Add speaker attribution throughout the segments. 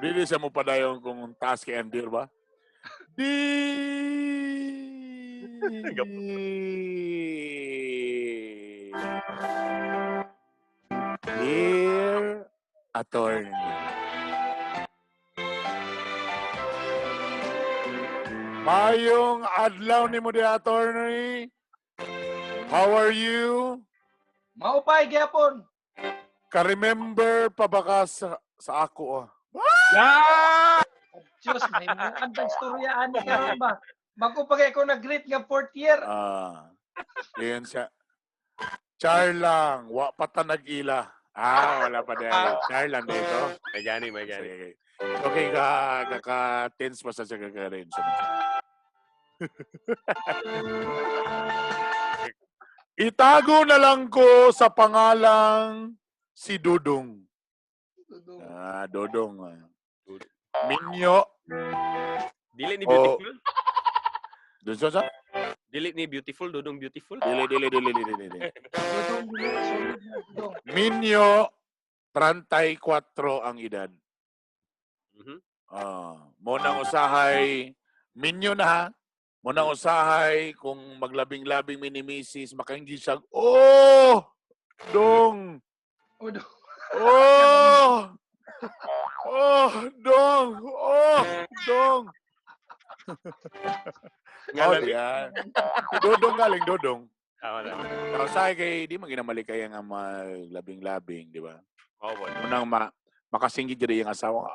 Speaker 1: Dili siya mo padayon kung task kay Andir ba? Dear Attorney. Mayong adlaw ni mo di Attorney. How are you?
Speaker 2: Maupay gyapon.
Speaker 1: Ka-remember pa ba ka sa ako?
Speaker 2: Diyos, may mga andang storyaan ka ba? Magupagay ko nag-greet nga 4th year.
Speaker 1: Yun siya. Char lang, wa pa ta nag-ila. Wala pa dahil. Char lang dito.
Speaker 3: May gani.
Speaker 1: Okay, kaka-tense pa sa siya kaka-range. Itago na lang ko sa pangalang si Dudong. Dudong. Minyo.
Speaker 3: Dili ni beautiful?
Speaker 1: Doon siya?
Speaker 3: Dili ni beautiful, Dudong beautiful?
Speaker 1: Dili.
Speaker 2: Dudong.
Speaker 1: Minyo, 34 ang edad. Munang usahay, Minyo na ha. Munang usahay, kung maglabing-labing minimisis, makainggi siya, Dong! Dong! Yan. Dodong galing, Dodong. Usahay kay, di maginamali kaya nga maglabing-labing, di ba? Munang makasinggit dyan yung asawa.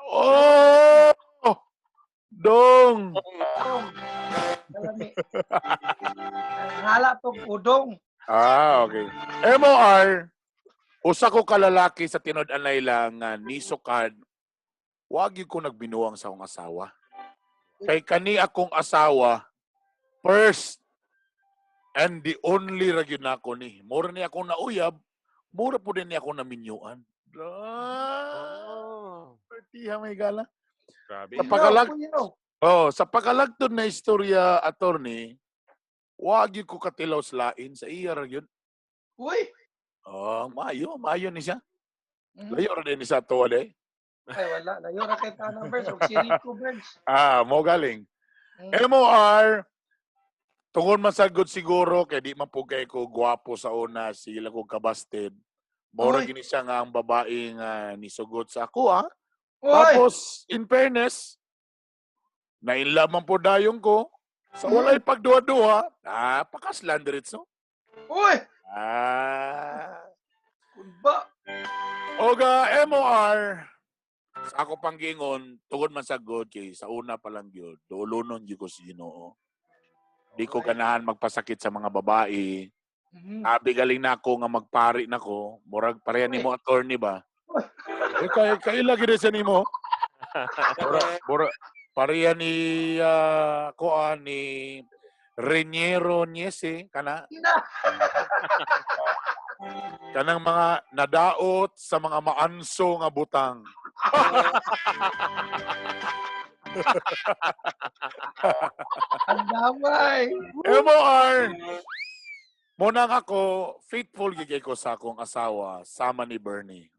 Speaker 1: Dong!
Speaker 2: Hala tong udong.
Speaker 1: Okay. MOR, usa ko kalalaki sa tinud-an lang nga nisukad, wag ko nagbinuwang sa akong asawa. Kay kani akong asawa, first and the only ra gyud nako ni. Mura ni akong nauyab, mura po din ni ako naminyuan. Partiha may gala.
Speaker 3: Grabe.
Speaker 1: Sa pagkalagtod na istorya, Attorney, wag ko katilaw sa lain sa iya ra gyud.
Speaker 2: Uy.
Speaker 1: Maayo ni siya. Layo ra din sa to day.
Speaker 2: Ay wala, layo ra kay tanang verse og si Rico Burns.
Speaker 1: Mo galing. MOR, tungod masagod siguro kay di man po kay ko gwapo sa una, sila ko kabasted. Mora gini siya nga ang babaeng nisugod sa ako Tapos in fairness, nainlove man po dayong ko. Sa walay pagduha-duha, pakaslan diretso.
Speaker 2: Uy! Kunba.
Speaker 1: Oga MOR, sa ako pang gingon, tungod man sagod kay sa una pa lang gyud, duulunon gyud ko si Ginoo. Di ko ganahan magpasakit sa mga babae. Galing na ako nga magpari nako, murag pareha nimo attorney ba? Kaila gid sa nimo. Pareha ni ni Reñero Niese kanang mga nadaot sa mga maanso nga butang.
Speaker 2: Ang damay.
Speaker 1: MOR. Munang ako, faithful gigay ko sa akong asawa, sama ni Bernie.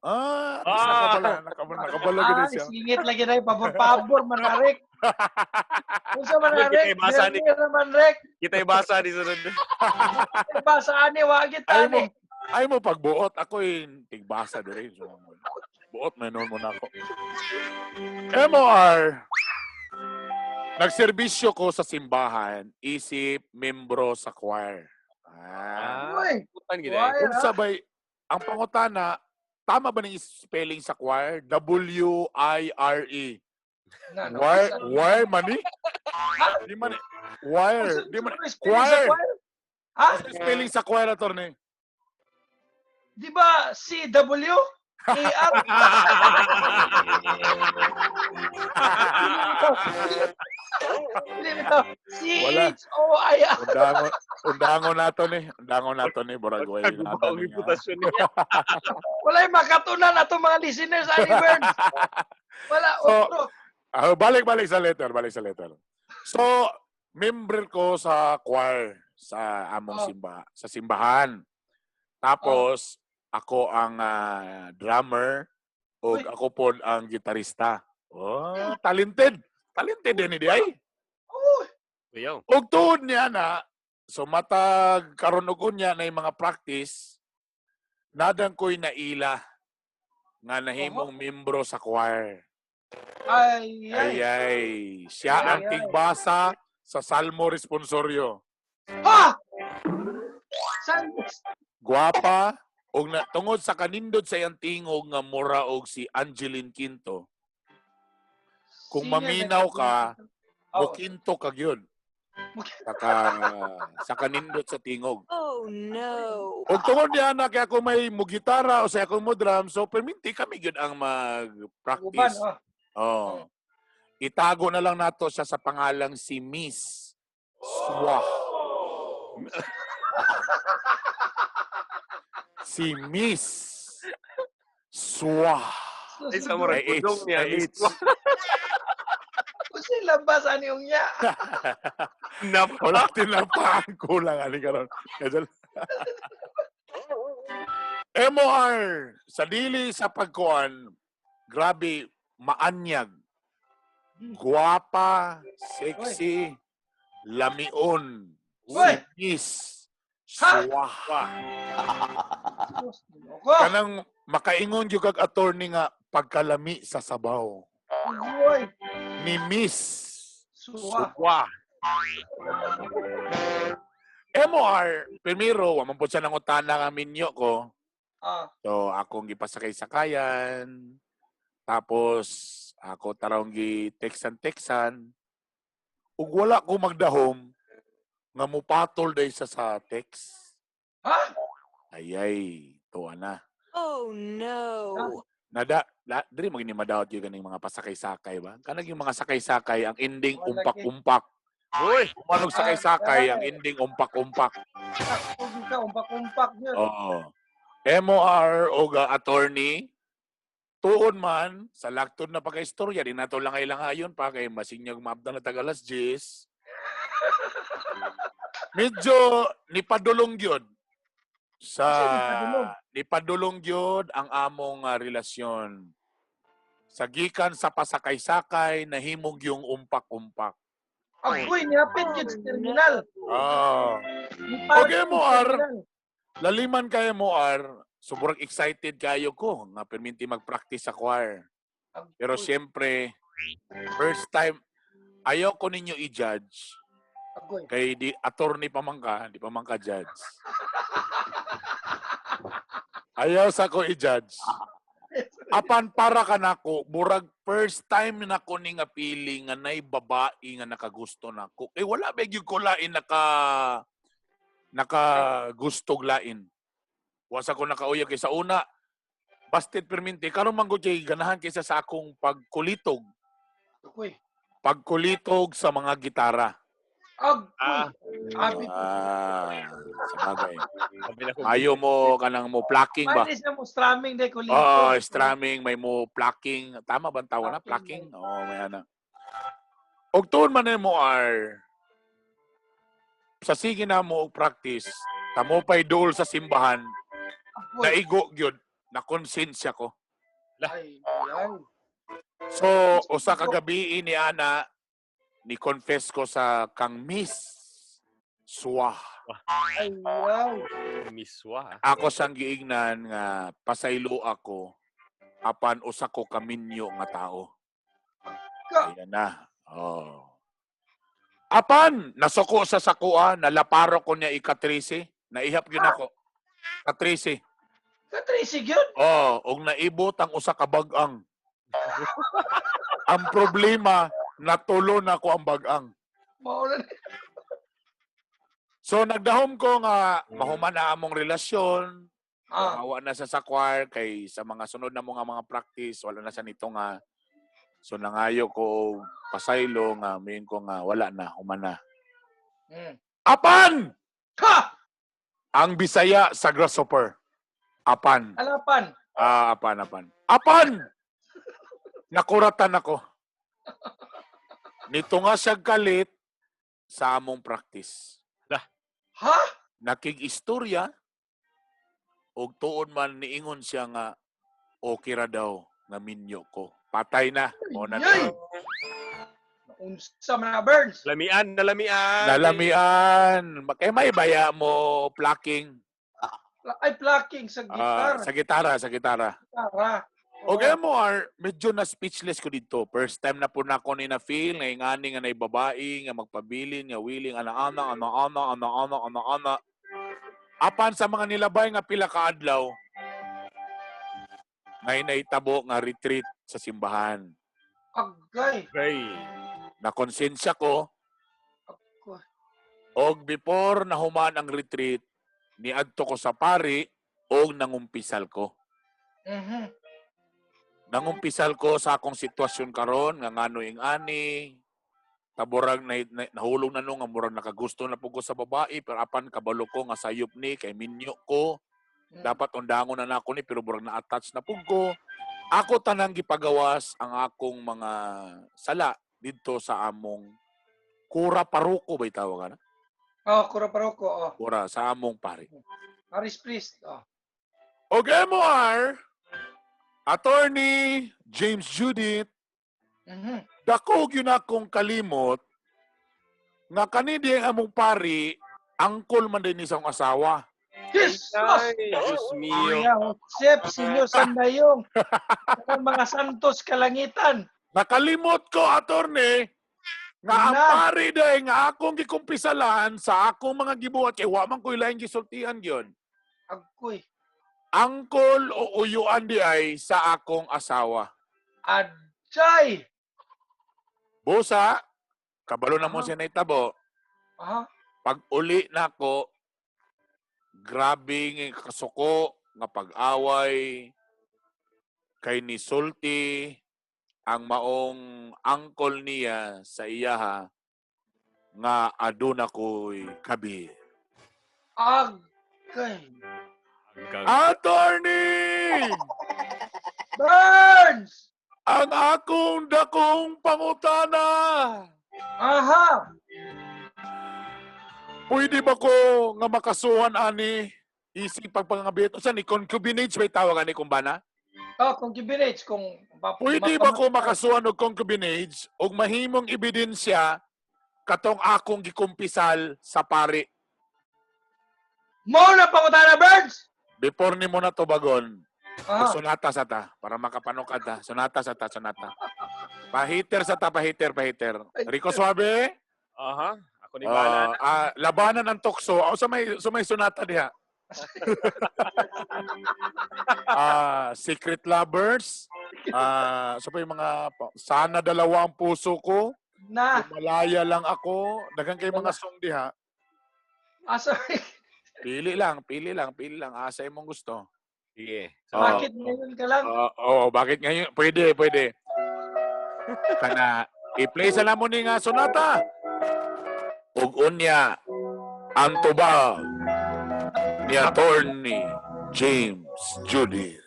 Speaker 1: Nakabala gid siya.
Speaker 2: Singit lagi na pabor manarik. Unsa manarik?
Speaker 3: Kita ibasa ni sunod.
Speaker 2: Basa ani wagit ani.
Speaker 1: Ay mo pagbuot ako tigbasa dire. Buot menon mo nako. MOR. Nagserbisyo ko sa simbahan, isip membro sa choir. Sabay, ang pangutana, tama ba ng spelling sa choir? W-I-R-E. Wire money? Di man wire. Di man choir. Spelling sa choir, attorney.
Speaker 2: Di ba C-W? A-R? C-H-O-I-R.
Speaker 1: Undangon nato ni Boragway.
Speaker 2: Wala yung makatunan ato mga listeners, ani Burns. Wala.
Speaker 1: Balik sa letter. So, member ko sa choir sa among simbahan. Tapos, ako ang drummer O ako po ang gitarista. Oh, talented. Talented din di ay.
Speaker 2: Uy.
Speaker 3: Kuyaw.
Speaker 1: Og tuod niya na, so matag karon og unya na yung mga practice, nadang ko'y naila nga nahimong membro sa choir.
Speaker 2: Ay, ay.
Speaker 1: Ay. Siya ang
Speaker 2: Ay, ay.
Speaker 1: tigbasa sa Salmo Responsorio.
Speaker 2: Ha! San?
Speaker 1: Guwapa, og tungod sa kanindot sa iyang tingog nga mura og si Angeline Quinto. Kung maminaw ka, mukinto ka gyud. Sa kanindot sa tingog.
Speaker 4: Oh no.
Speaker 1: Og tungod niya na kaya ako may mugitara o sa akong mo drum, so perminti kami gyud ang mag-practice. Oh. Itago na lang nato siya sa pangalang si Miss Swah. Si Miss Swah.
Speaker 3: Ay, sa mura. Udong niya.
Speaker 2: Kasi labasan yung niya.
Speaker 1: Wala tinapaan ko lang. Ano karon? MOR, sa dili sa pagkuan, grabe, maanyag. Guwapa, sexy, lamion, si Miss Swah. Kanang makaingon yung kag attorney nga pagkalami sa sabaw.
Speaker 2: Uy.
Speaker 1: Ni Miss
Speaker 2: Suwa.
Speaker 1: Swah. MOR, primero, waman po siya ng utana nga minyo ko. So, akong gipasakay-sakayan. Tapos, ako tarong gi-texan-texan. Ug wala ko magdahom nga mupatol day sa text.
Speaker 2: Ha?
Speaker 1: Ayay, tuwa na.
Speaker 4: Oh no.
Speaker 1: Diri mo gini madawat yung ganing mga pasakay-sakay ba? Kanang yung mga sakay-sakay, ang ending umpak-umpak. Uy, kumanog sakay-sakay, ang ending umpak-umpak.
Speaker 2: Umpak-umpak yun.
Speaker 1: Oo. MOR o attorney, tuon man, sa laktod na pagka-istorya, di nato lang ayon pa kay masinyag maabda na tagalas 10. Medyo nipadulong gyud nipadulong gyud ang among relasyon. Sa gikan sa pasakay-sakay, nahimog yung umpak-umpak.
Speaker 2: Agoy, nihapit yun sa terminal.
Speaker 1: Okay, MOR. Laliman kayo MOR, sobrang excited kayo ko nga perminti mag-practice sa choir. Pero siyempre, first time, ayaw ko ninyo i-judge. Kay di attorney pa man ka, di pa man ka judge. Ayaw sa ko i-judge. Apan para ka nako, burag first time na ko ni nga feeling nga nay babae nga nakagusto nako. Eh wala ba gyud ko lain nakagustog lain. Wasa ko nakauya kay sa una. Basted perminti karon man gud kay ganahan kaysa sa akong pagkulitog. Pagkulitog sa mga gitara. Sabagay. Ayaw mo kanang mo plucking ba?
Speaker 2: Manis na mo strumming de ko
Speaker 1: strumming, may mo plucking. Tama ba ang tawag na? Plucking? Oo, may ana. Og tuon man mo sa sige na mo og practice, tamo pay duol sa simbahan, naigo gyud, na konsensya ko. So, usa ka gabi ni ana, ni-confess ko sa kang Miss Swah.
Speaker 2: Ay, wow.
Speaker 3: Miss Swah.
Speaker 1: Ako sang giingnan nga pasaylo ako apan usa ko kaminyo nga tao. Ayan na. Oh. Apan nasuko sa sakua, nalaparo ko niya ika-13, naihap gyud ako. Ka-13.
Speaker 2: Ka-13 gyud?
Speaker 1: Og naibot ang usa ka bag-ang. Ang problema, natulo na ko ang bag-ang. So nagdahom ko nga mahuman na among relasyon. Mawa na sa choir kay sa mga sunod na mga practice wala na sa nito nga. So nangayo ko pasaylo nga mayon ko nga wala na human na. Apan!
Speaker 2: Ha!
Speaker 1: Ang Bisaya sa grasshopper. Apan.
Speaker 2: Alapan.
Speaker 1: Apan. Apan! Nakuratan ako. Nito nga siya galit sa among practice.
Speaker 2: Ha?
Speaker 1: Nakig-istorya og tuon man niingon siya nga okay ra daw. nga minyo ko. Patay na. O na
Speaker 2: Yay! Unsa man na, Burns?
Speaker 3: Nalamian.
Speaker 1: Nalamian. Kaya may baya mo plucking.
Speaker 2: Ay, plucking sa gitar.
Speaker 1: Sa gitara.
Speaker 2: Gitara.
Speaker 1: Okay mo, medyo na speechless ko dito. First time na po na ako ni na-feel, nga ingani nga na babae, nga magpabilin, nga willing, ana-ana. Apan sa mga nilabay nga pila ka adlaw, ngay naitabo nga retreat sa simbahan.
Speaker 2: Agay.
Speaker 3: Okay.
Speaker 1: Nakonsensya ko,
Speaker 2: Agay.
Speaker 1: og before nahuman ang retreat, niadto ko sa PARI, og nangumpisal ko. Nangumpisal ko sa akong sitwasyon karon nga ngano ing-ani, taborag nahulog na nung nga murag nakagusto na po ko sa babae, pero apan kabalo ko nga sayop ni kay minyo ko. Dapat undangon na nako ni pero murag na-attach na po ko. Ako tanang gipagawas ang akong mga sala didto sa among kura paroko ba tawag na?
Speaker 2: Kura paroko.
Speaker 1: Kura sa among PARI.
Speaker 2: Paris priest.
Speaker 1: Okay mo Attorney James Judith, dako gyud akong kalimot nga kani di ang among PARI angkol man din isang asawa.
Speaker 2: Jesus!
Speaker 3: Ay, Diyos mio.
Speaker 2: Joseph, Silyo Sandayong. Ang mga santos kalangitan.
Speaker 1: Nakalimot ko, attorney, nga ang PARI day nga akong gikumpisalan sa akong mga gibuhat kay wa man ko ilaing gisultihan gyud.
Speaker 2: Agkoy.
Speaker 1: Angkol o uyuan di ay sa akong asawa.
Speaker 2: Adjay!
Speaker 1: Busa, kabalo na mo siya naitabo. Pag uli na ko, grabe nga kasuko nga pag-away kay ni sulti ang maong angkol niya sa iyaha nga aduna ko'y kabit.
Speaker 2: Agay.
Speaker 1: Attorney!
Speaker 2: Burns!
Speaker 1: Ang akong dakong pangutana! Pwede ba ko nga makasuhan ani isip pagpangabit? O saan ni concubinage may tawagan ni kung bana?
Speaker 2: Concubinage.
Speaker 1: Pwede ba ko makasuhan og concubinage og mahimong ebidensya katong akong gikumpisal sa PARI?
Speaker 2: Mo na pangutana, Burns!
Speaker 1: Before ni mo na to bagon, sunata sa ta para makapanukad ta. Sunata sa ta, sunata. Pahiter sa ta, pahiter. Rico Suave?
Speaker 3: Ako ni BANA.
Speaker 1: Labanan ng tukso. O sa may sunata diha. Secret Lovers. So pa yung mga sana dalawa ang puso ko. Malaya lang ako. Daghang kay mga song diha.
Speaker 2: Sorry.
Speaker 1: Pili lang. Asa imong gusto.
Speaker 3: Sige.
Speaker 2: Bakit ngayon ka lang?
Speaker 1: Bakit ngayon? Pwede. Kana, i-play sa lamon ni nga sonata. Ug unya, ang tubag ni Attorney James Judith.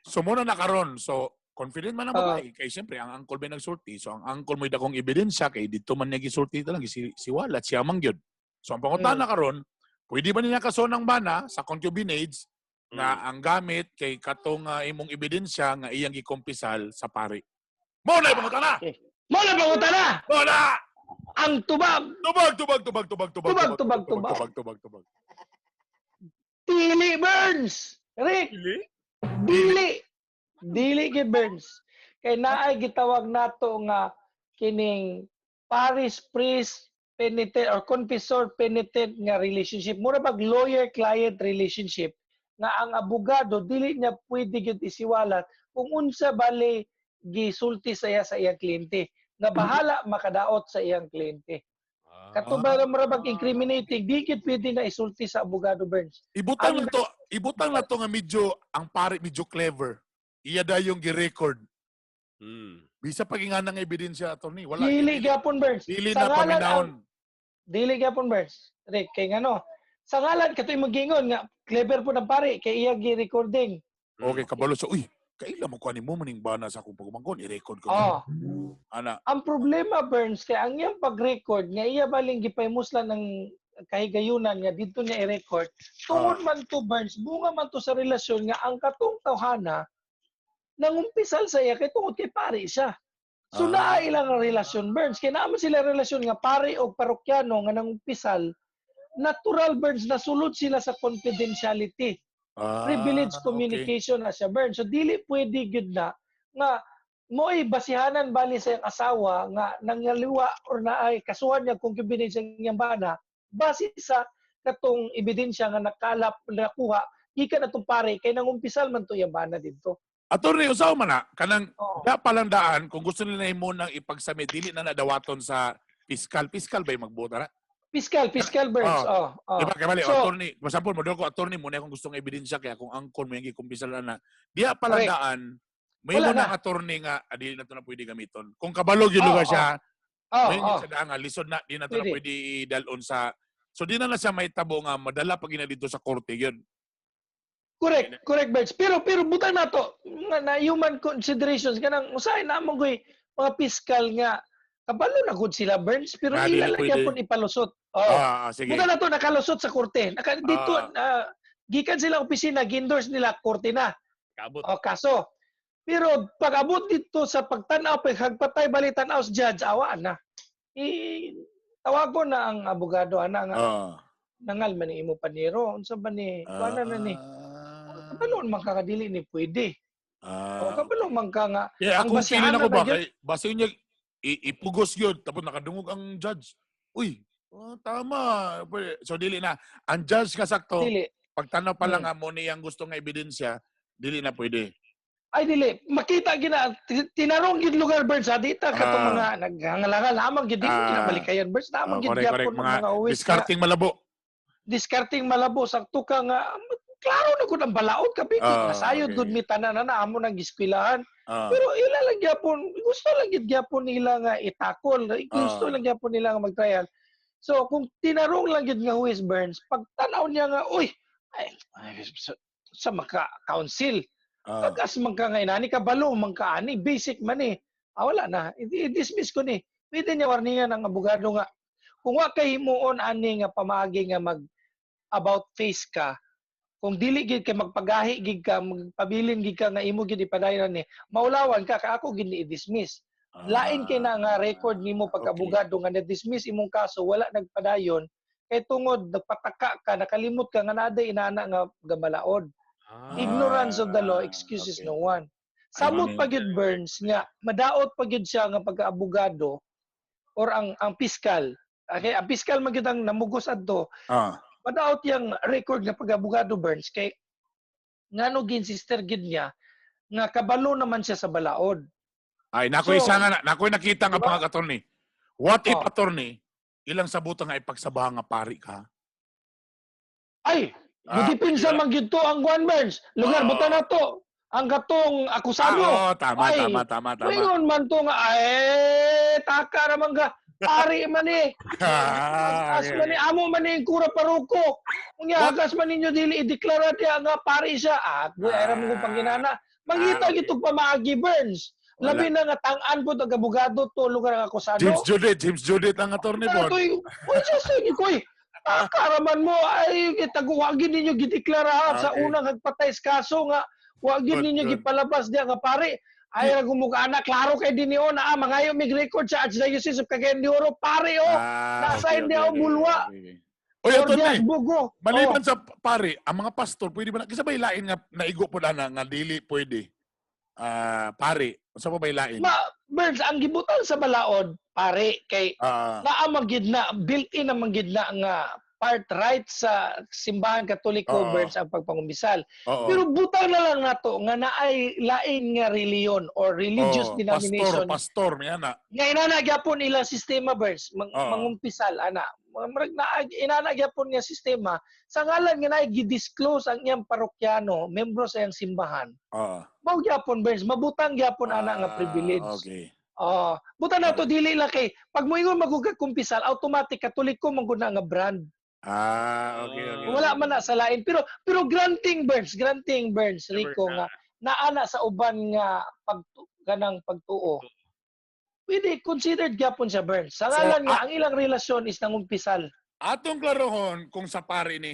Speaker 1: So muna na karon. So, confident man ang babae. Kay siyempre, ang angkol may nagsulti. So, ang angkol may dakong ebidensya. Kay dito man niya gisulti ito lang. Siwalat siya mangyod. So, ang pangutan na karon, pwede ba niya kaso ng BANA sa concubinage nga ang gamit kay katong imong ebidensya nga iyang gikumpisal sa PARI? Muna yung pangutan na! Muna!
Speaker 2: Ang tubag!
Speaker 1: Tubag!
Speaker 2: Dili, Burns! Rick! Dili kay Burns. Kay naay gitawag nato nga kining parish priest penitent or confessor penitent nga relationship. Mura pag lawyer-client relationship nga ang abogado dili niya pwede gyud isiwalat kung unsa bali gisulti sa iyang kliyente nga bahala makadaot sa iyang kliyente. Katubang marabag incriminating, di gyud pwede na isulti sa abogado, Burns.
Speaker 1: Ibutang na to nga medyo ang PARI medyo clever. Iya da yung gi-record. Bisa pagingan ng ebidensya attorney. Wala.
Speaker 2: Dili gyapon, Burns.
Speaker 1: Dili na paminahon.
Speaker 2: Dili gyapon, Burns. Rick, kay ngano? Sa ngalan katoy magingon nga clever po ng PARI kay iya gi-recording.
Speaker 1: Okay, kabalo sa kaila mo kuanin mo maning BANA sa akong pagmangkon, i-record ko. Ana.
Speaker 2: Ang problema, Burns, kay ang iyang pag-record nga iya baling gipaymuslan ng kahigayunan nga dito niya i-record. Tungod man to, Burns, bunga man to sa relasyon nga ang katong tawhana nangumpisal sa iya kay tungod kay pari siya. So naa ilang relasyon Burns, kay naman sila relasyon nga pari o parokyano nga nangumpisal, natural Burns na sulod sila sa confidentiality. Privileged communication na siya Burns. So dili pwede gyud na nga mo'y basihanan bali sa iyang asawa nga nangyaliwa or naay kasuhan niya concubinage sa iyang bana base sa katong ebidensya nga nakuha gikan atong pare kay nangumpisal man to iyang bana didto.
Speaker 1: Attorney, usaw man na, kanang da palang daan, kung gusto nila mo nang ipagsubmit, dili na nadawaton sa fiscal. Fiscal ba yung magbuta na?
Speaker 2: Fiscal Burns.
Speaker 1: Diba, kaya mali,
Speaker 2: So,
Speaker 1: attorney, masampol mo doon ko, attorney, muna akong gustong ebidensya, kaya kung angkon mo yung ikumpisal na, diya palang
Speaker 2: Correct.
Speaker 1: daan, may
Speaker 2: Wala
Speaker 1: mo ng
Speaker 2: na.
Speaker 1: attorney nga, di na ito na pwede gamiton. Kung kabalog yung lugar siya, may
Speaker 2: oh.
Speaker 1: sa daan nga, lisod na, di na ito na
Speaker 2: Pwede.
Speaker 1: pwede idalon sa, so di na siya may tabo nga, madala pag ina dito sa korte, yun.
Speaker 2: Correct Burns. Pero butang na to na human considerations kanang usahay na mo goy mga fiscal nga kabalo na gud sila Burns pero
Speaker 1: Ah,
Speaker 2: ila
Speaker 1: dili
Speaker 2: lang
Speaker 1: pwede.
Speaker 2: gyapon ipalusot.
Speaker 1: Sige.
Speaker 2: Butang na to nakalusot sa korte. Dito gikan sila opisina gi-endorse nila korte na.
Speaker 3: Kabot.
Speaker 2: Kaso pero pag abot dito sa pagtan-aw paghagpatay balitan-aw sa judge awa na. Tawag ko na ang abogado ana nga nangal man ni imo paniro unsa ba ni kuana na ni kabalo man kakadili ni pwede. Kabalo man ka nga
Speaker 1: Yeah,
Speaker 2: ang
Speaker 1: ako
Speaker 2: basihan
Speaker 1: feeling ako
Speaker 2: na
Speaker 1: ba,
Speaker 2: gyud.
Speaker 1: kay base niya, ipugos yun, tapos nakadungog ang judge. Uy, tama. So, dili na. Ang judge nga sakto,
Speaker 2: Dili.
Speaker 1: pagtanaw pa lang nga mo niyang gusto nga ebidensya, dili na pwede.
Speaker 2: Ay dili makita gina tinarong gid lugar Burns dita katong mga naghangalangal lamang gid kinabalikayan Burns lamang gid gyapon mga uwis
Speaker 1: discarding malabo.
Speaker 2: discarding malabo sakto ka nga klaro na gud ang balaod kapi nasayod gud mi tanan na amo nang giskwilahan pero ila lang gyapon gusto lang gid gyapon nila nga itakol gusto lang gyapon nila nga mag-trial so kung tinarong lang gid nga huwis Burns pagtanaw niya nga uy ay sa maka council kagas man ka nga inani kabalo man ka ani basic man eh wala na i-dismiss ko ni pwede niya warningan ang abogado nga kung wa kay himuon ani nga pamaagi nga mag about face ka kung dili gid kay magpagahi gid ka magpabilin gid ka nga imo gid ipadayon ni maulawan ka ako gid ni i-dismiss lain kay na nga record nimo pag abogado nga na-dismiss imong kaso wala nagpadayon kay tungod nagpataka ka nakalimot ka nga naday inana nga gamalaod ignorance of the law excuses no one samot pa gid Burns nga madaot pa gid siya nga pagka-abogado or ang piskal okay ang piskal man gid ang namugos adto madaot yang record nga pag-abogado Burns kay ngano gin sister gid niya nga kabalo naman siya sa balaod
Speaker 1: ay nakoy
Speaker 2: So,
Speaker 1: isa nga nakoy nakita nga
Speaker 2: diba?
Speaker 1: mga attorney what if attorney ilang sabuta nga ipagsabahan nga pari ka
Speaker 2: ay gidipinsa man gid to ang Juan Burns lugar buta na to ang katong akusado
Speaker 1: tama.
Speaker 2: Ngayon man to nga taka naman ka pari man eh as man eh amo man eh kura paruko kung yagas man ninyo dili i-deklara diya nga pari siya era mo kung panginana mangita gitog pamaagi Burns labi na nga tang-an po ang abogado to lugar ang akusado
Speaker 1: James Judith ang attorney po
Speaker 2: karaman mo ay taguwagin ninyo gideklara sa unang nagpatay sa kaso nga wagin ninyo gipalabas diya nga pare ay ra gumuka anak klaro kay dinio na mangayo mig record sa Archdiocese of Cagayan de Oro pare na-assign niya bulwa
Speaker 1: Oy attorney
Speaker 2: bugo
Speaker 1: maliban sa pare ang mga pastor pwede ba kasi ba ilain nga naigo po na nga dili pwede pare unsa pa ba ilain
Speaker 2: Burns ang gibutan sa balaod pare kay naamang gid na built-in namang gid na nga part right sa simbahan Katoliko Burns ang pagpangumbisal. Pero butang na lang nato nga naay lain nga reliyon or religious denomination.
Speaker 1: Pastor ana.
Speaker 2: Nga inana gyapon ila sistema Burns mangumpisal ana. Inana gyapon nga sistema sa ngalan nga naay gi-disclose ang iyang parokyano, membro sa iyang simbahan. Mao gyapon Burns mabutang gyapon ana nga privilege.
Speaker 1: Okay.
Speaker 2: Buta na to dili lang kay pag moingon magugag kumpisal automatic Katoliko man gud na nga brand.
Speaker 1: Okay.
Speaker 2: Wala man na sa lain pero granting Burns Rico nga naana sa uban nga kanang pagtuo. Pwede considered gyapon siya Burns. Sa ngalan nga ang ilang relasyon is nangumpisal.
Speaker 1: Atong klarohon kung sa pari ni.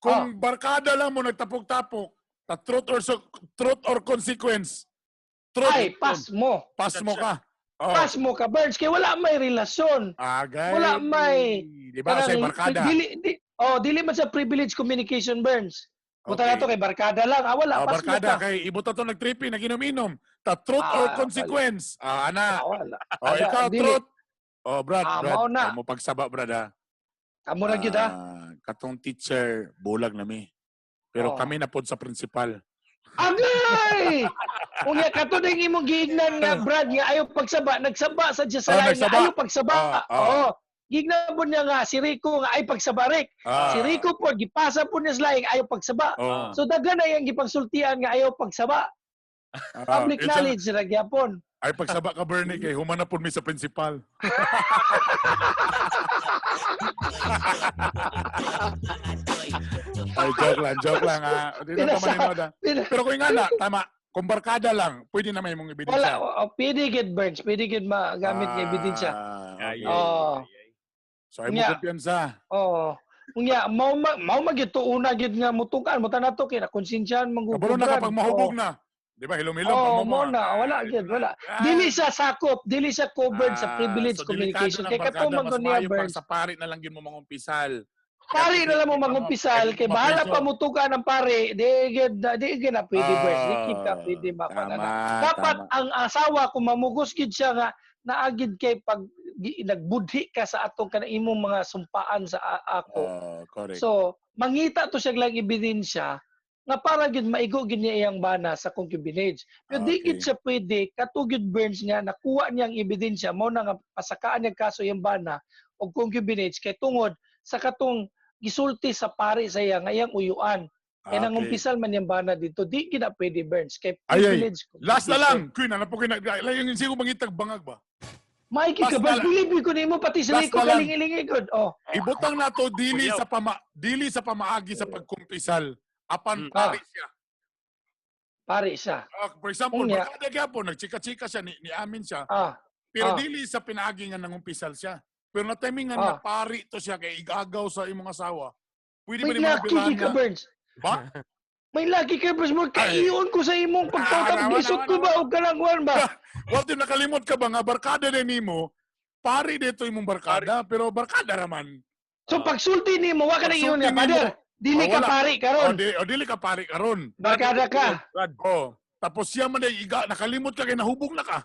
Speaker 1: Kung barkada lang mo nagtapok-tapok truth or consequence. Truth.
Speaker 2: Ay, pass mo.
Speaker 1: Pass mo ka. Oh.
Speaker 2: Pass mo ka, Burns. Kaya wala may relasyon.
Speaker 1: Agay.
Speaker 2: Wala may...
Speaker 1: Di ba sa barkada?
Speaker 2: Dili man sa privilege communication, Burns. Buta
Speaker 1: Okay.
Speaker 2: na to kay barkada lang. Wala, pass mo
Speaker 1: Barkada,
Speaker 2: ka.
Speaker 1: kay ibuta to nag-trippy, nag-inom-inom. Truth or consequence. Ana.
Speaker 2: Wala.
Speaker 1: Ikaw,
Speaker 2: Dili.
Speaker 1: truth. Brad.
Speaker 2: Mao na.
Speaker 1: Mo pagsaba, Brad, ha?
Speaker 2: Amo na gyud ha.
Speaker 1: Katong teacher, bulag nami. Pero kami na pod sa principal.
Speaker 2: Agay! Unya kato ding imong giignan nga Brad nga ayaw pagsaba, nagsaba sa diya sa lain nga
Speaker 1: nagsaba.
Speaker 2: ayaw pagsaba. Oo. Gignan po niya nga si Rico nga ay pagsabarik. Si Rico po gipasa po niya sa lain ayaw pagsaba. So daghan na yang gipagsultian nga ayaw pagsaba. Public knowledge ra gyapon.
Speaker 1: Ay pagsaba ka Bernie kay humanapon mi sa principal. Ay joke lang Dito naman pero kung nga na tama, kung barkada lang, pwede na may mong ebidensya.
Speaker 2: Wala, pwede gid Burns, pwede gid magamit nga ebidensya.
Speaker 1: So ay mo kumpiyansa.
Speaker 2: Unya mao magyud una gid nga mutukan mo tanato kay na konsensyahan manggugod.
Speaker 1: Kabalo na kapag mahubog na. Di ba hilom-hilom
Speaker 2: mo na wala gid wala. Dili sa sakop, dili sa covered sa privilege communication kay katong man niya Burns.
Speaker 1: Sa pari na lang gid mo mangumpisal.
Speaker 2: Pari na lang mo mangumpisal kay bahala pa mutukan ang pari. Di gid na pwede Burns. Di ka pwede mapanana. Dapat ang asawa kung mamugos gid siya nga naagid kay pag nagbudhi ka sa atong kana imong mga sumpaan sa ako.
Speaker 1: Correct.
Speaker 2: So, mangita to siya lang ebidensya nga para gid maigo gid niya iyang bana sa concubinage. Pero di gid siya pwede katugid Burns nga nakuha niya ang ebidensya mao na nga pasakaan niya kaso iyang bana og concubinage kay tungod sa katong gisulti sa pari sa iya nga iyang uyuan. Kaya nangumpisal man yung bana dito, di gid na pwede Burns kay privilege.
Speaker 1: Last na lang, Queen, ano po yung sigo mangitag bangag ba?
Speaker 2: Mikey ka ba? Believe ko nimo pati sa ko kalingi-lingi good.
Speaker 1: Ibutang na to dili sa pamaagi sa pagkumpisal. Apan pari siya.
Speaker 2: Pari siya.
Speaker 1: For example, barkada gyapon nagchika-chika siya ni amin siya. Pero dili sa pinaagi nga nangumpisal siya. Pero na timing nga na pari to siya kay igagaw sa imong asawa. Pwede ba ni mga
Speaker 2: bilhan Burns?
Speaker 1: Ba?
Speaker 2: May lagi ka Burns mo kaiyon ko sa imong pagtawag isot ko ba og kalangwan ba?
Speaker 1: What yung nakalimot ka ba nga barkada din nimo? Pari dito imong barkada pero barkada raman.
Speaker 2: So pagsulti nimo wa ka na iyon nga father. Dili ka pari karon.
Speaker 1: Dili ka pari karon.
Speaker 2: Barkada ka.
Speaker 1: Tapos siya man nakalimot ka kay nahubog na ka.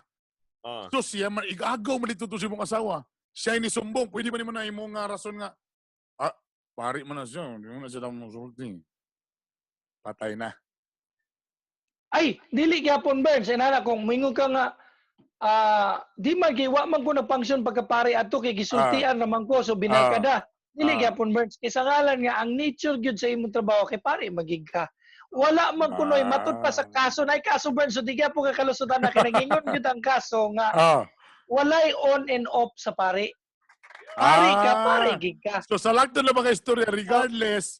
Speaker 1: So siya man igagaw man dito sa imong asawa. Siya ni sumbong, pwede ba naman na imong rason nga pari man na siya, hindi mo na siya tamang sulti. Patay na.
Speaker 2: Ay, dili gyapon Burns, inana kung mingon ka nga di magiwa man ko na function pagkapari ato kay gisultian naman ko so binay kada. Dili gyapon Burns kay sa ngalan nga ang nature gyud sa imong trabaho kay pari magig ka. Wala man kunoy matud pa sa kaso na kaso Burns so di gyapon ka kalusutan na kinagingon gyud ang kaso nga walay on and off sa pari. Pari gig ka.
Speaker 1: So sa lahat na mga istorya regardless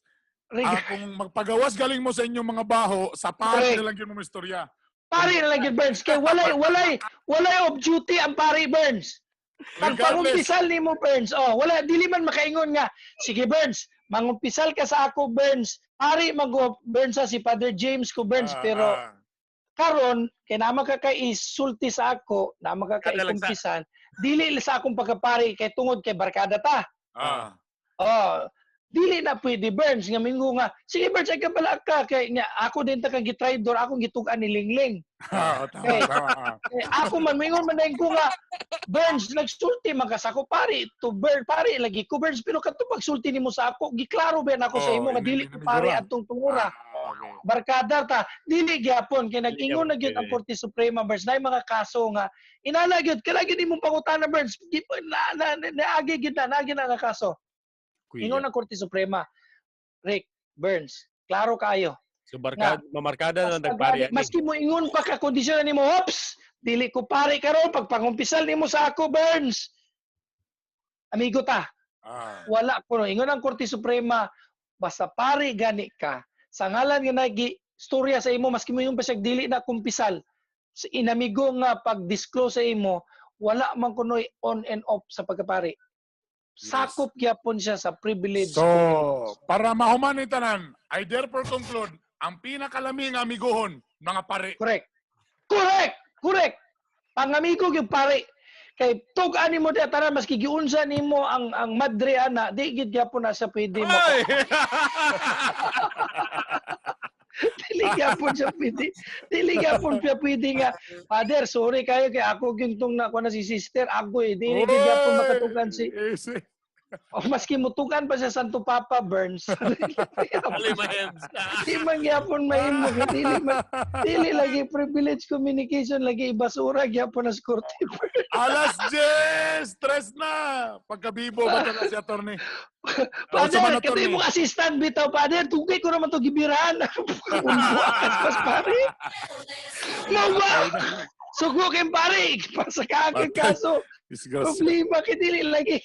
Speaker 1: kung magpagawas galing mo sa inyong mga baho, sa pari na lang yun mga istorya.
Speaker 2: Pari na lang yun, Burns. Kaya walay of duty ang pari, Burns. Pagpangumpisal ni mo, Burns. Wala, dili man makaingon nga. Sige, Burns, mangumpisal ka sa ako, Burns. Pari mag-Burns si Father James ko, Burns. Pero karon kay naman ka kay isulti sa ako, naman ka kay kumpisan, dili sa akong pagkapari kay tungod kay barkada ta. Dili na pwede Burns nga mingo nga sige Burns ay kabala ka kay nga ako din ta kang gitraidor akong gitugan ni Lingling. Tama. Ako man mingon man dayon ko nga Burns nagsulti man ka sa ako pari to pari lagi ko Burns pero kadto pagsulti nimo sa ako giklaro ba nako sa imo nga dili ko pari adtong tungura. Barkada ta dili gyapon kay nag-ingon na gyud ang Korte Suprema Burns na mga kaso nga inala gyud kala gyud imong pangutana Burns naagi gyud na nga kaso. Ingon ng Korte Suprema, Rick, Burns, klaro kayo.
Speaker 3: So mamarkada na nagpari.
Speaker 2: Maski mo ingon pa ka kondisyon nimo, hops, dili ko pari karon pagpangumpisal nimo sa ako, Burns. Amigo ta. Wala ko no. Ingon ng Korte Suprema, basta pari gani ka. Sa ngalan nga nagi storya sa imo maski mo ingon pa siya dili na kumpisal. Sa inamigo nga pag-disclose sa imo, wala man kunoy on and off sa pagkapari. Sakop gyapon siya sa privilege.
Speaker 1: So, para mahuman ni tanan, I therefore conclude, ang pinakalaming amigohon, mga pare.
Speaker 2: Correct. Pangamigo yung pare. Kay tug-ani mo di tara maski giunsa nimo ang madre ana, di gid gyapon na sa pwede mo.
Speaker 1: Ay!
Speaker 2: Dili gyapon siya pwede nga. Father, sorry kayo kay ako gintong na ko na si sister ako dili gid gyapon makatugan si o maski mutukan pa sa Santo Papa Burns. Di man gyapon mahimo dili lagi privilege communication lagi ibasura gyapon as korte.
Speaker 1: Alas 10! Stress na! Pagkabibo ba ito na si attorney?
Speaker 2: Father, kami mo assistant bitaw, Father. Tugay ko naman ito gibirahan. Unbuakas pas pare. Mawa! Sugo kayong pare. Pasa ka aking kaso. Problema, kitili lagi.